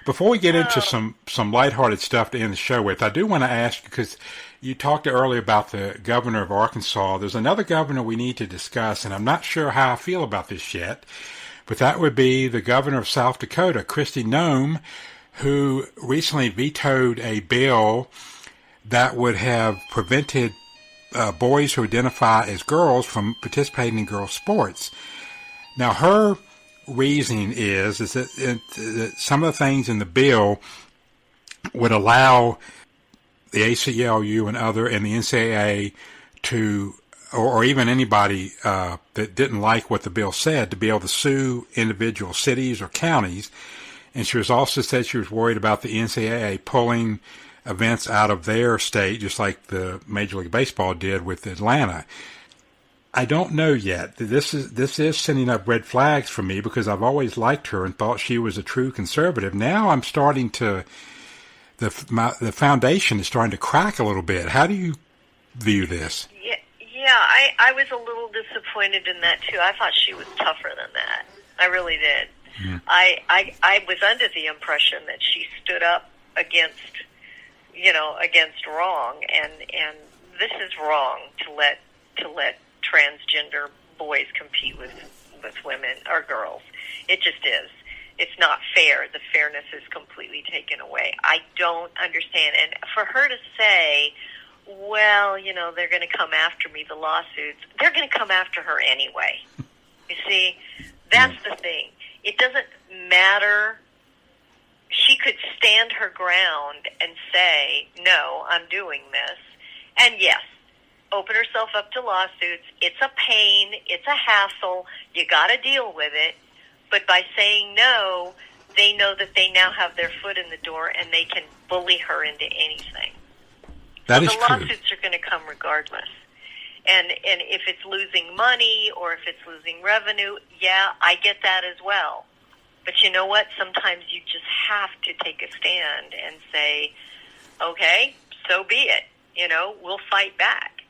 Before we get into Oh, some lighthearted stuff to end the show with, I do want to ask you, because you talked earlier about the governor of Arkansas. There's another governor we need to discuss, and I'm not sure how I feel about this yet, but that would be the governor of South Dakota, Kristi Noem, who recently vetoed a bill that would have prevented boys who identify as girls from participating in girls' sports. Now, her reasoning is that some of the things in the bill would allow the ACLU and the NCAA to, or even anybody that didn't like what the bill said, to be able to sue individual cities or counties. And she was also said she was worried about the NCAA pulling events out of their state, just like the Major League Baseball did with Atlanta. I don't know yet. This is sending up red flags for me because I've always liked her and thought she was a true conservative. Now I'm starting to the foundation is starting to crack a little bit. How do you view this? yeah, yeah. I was a little disappointed in that too. I thought she was tougher than that. I really did. Mm-hmm. I was under the impression that she stood up against against wrong, and this is wrong to let transgender boys compete with women or girls. It just is. It's not fair. The fairness is completely taken away. I don't understand. And for her to say, well, they're going to come after me, the lawsuits, they're going to come after her anyway. You see, that's the thing. It doesn't matter. She could stand her ground and say, no, I'm doing this. And yes, open herself up to lawsuits. It's a pain. It's a hassle. You got to deal with it. But by saying no, they know that they now have their foot in the door and they can bully her into anything. That so is the true. lawsuits are going to come regardless. And if it's losing money or if it's losing revenue, yeah, I get that as well. But you know what? Sometimes you just have to take a stand and say, okay, so be it. We'll fight back.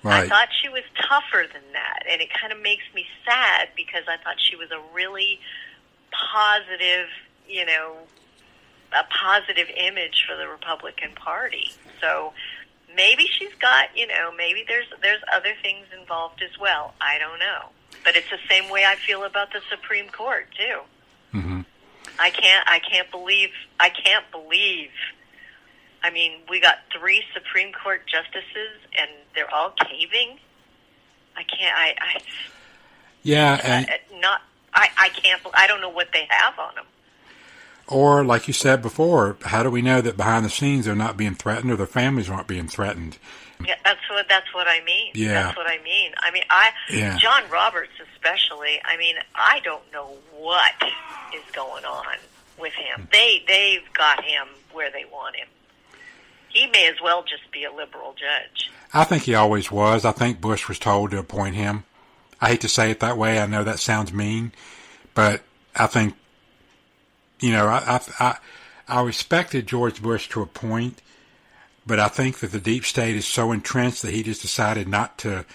Right. I thought she was tougher than that, and it kind of makes me sad because I thought she was a really positive, a positive image for the Republican Party. So maybe she's got, maybe there's other things involved as well. I don't know. But it's the same way I feel about the Supreme Court, too. Mm-hmm. I can't believe. I mean, we got 3 Supreme Court justices, and they're all caving. I can't. Yeah, and I can't. I don't know what they have on them. or like you said before, how do we know that behind the scenes they're not being threatened or their families aren't being threatened? Yeah, that's what I mean. Yeah. That's what I mean. I mean, Yeah. John Roberts especially. I mean, I don't know what is going on with him. They've got him where they want him. He may as well just be a liberal judge. I think he always was. I think Bush was told to appoint him. I hate to say it that way. I know that sounds mean, but I think, I respected George Bush to a point, but I think that the deep state is so entrenched that he just decided not to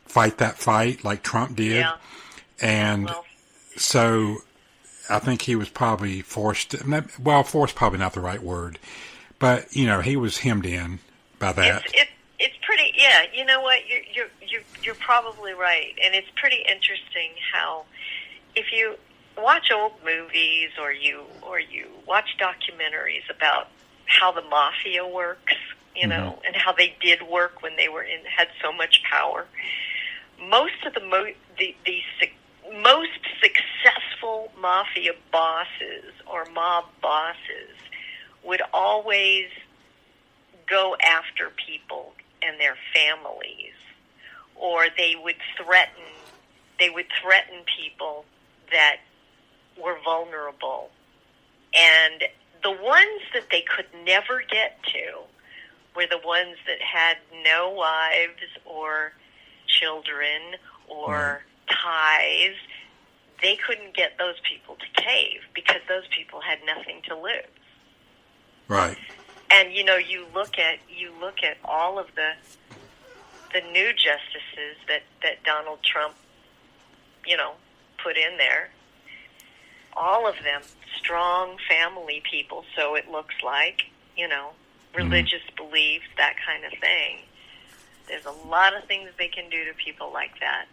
fight that fight like Trump did. Yeah. And so I think he was probably forced, forced probably not the right word, but, he was hemmed in by that. It's pretty. Yeah, you know what? You're probably right, and it's pretty interesting how if you watch old movies or you watch documentaries about how the mafia works, and how they did work when they had so much power. Most of the most successful mafia bosses or mob bosses would always go after people and their families, or they would threaten people that were vulnerable. And the ones that they could never get to were the ones that had no wives or children or ties. They couldn't get those people to cave because those people had nothing to lose. Right. And you look at all of the new justices that Donald Trump put in there. all of them strong family people, so it looks like, religious beliefs, that kind of thing. There's a lot of things they can do to people like that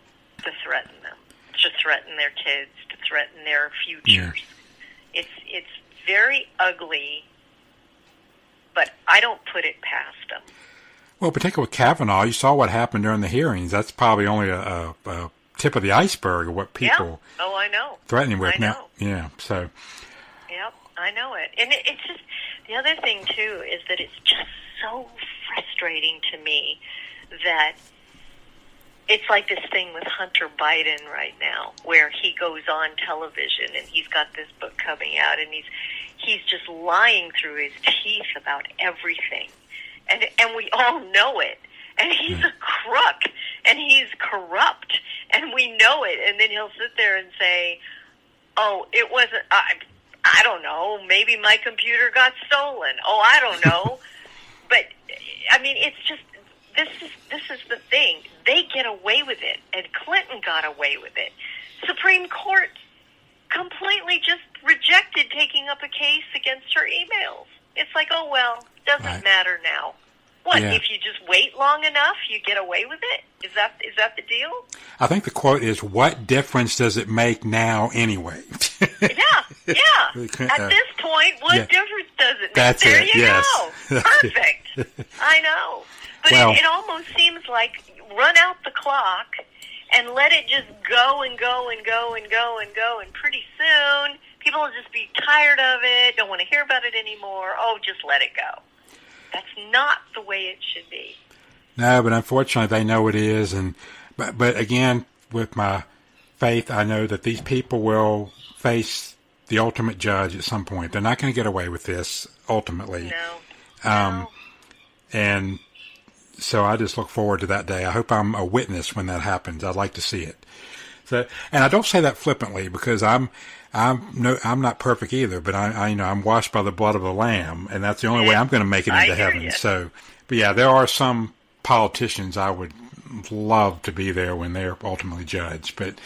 to threaten them, to threaten their kids, to threaten their futures. Yeah. It's very ugly, but I don't put it past them. Well, particularly with Kavanaugh, you saw what happened during the hearings. That's probably only a tip of the iceberg of what people I know. threaten him with I know. now. Yeah, so. Yep, I know it. And it's just, the other thing, too, is that it's just so frustrating to me that it's like this thing with Hunter Biden right now, where he goes on television and he's got this book coming out and he's just lying through his teeth about everything. And we all know it. And he's a crook, and he's corrupt, and we know it. And then he'll sit there and say, oh, it wasn't, I don't know, maybe my computer got stolen. Oh, I don't know. But, I mean, it's just, this is the thing. They get away with it, and Clinton got away with it. Supreme Court completely just rejected taking up a case against her emails. It's like, oh, well, doesn't matter now. What, if you just wait long enough, you get away with it? Is that the deal? I think the quote is, what difference does it make now anyway? Yeah. At this point, what difference does it make? That's there it, you yes. go. Perfect. I know. But it almost seems like run out the clock and let it just go and go and go and go and go, and pretty soon people will just be tired of it, don't want to hear about it anymore. Oh, just let it go. That's not the way it should be. No, but unfortunately they know it is. But again, with my faith, I know that these people will face the ultimate judge at some point. They're not going to get away with this ultimately. No. And so I just look forward to that day. I hope I'm a witness when that happens. I'd like to see it. So, and I don't say that flippantly, because I'm not perfect either, but I'm washed by the blood of the Lamb, and that's the only way I'm going to make it into heaven. So, but yeah, there are some politicians I would love to be there when they're ultimately judged. But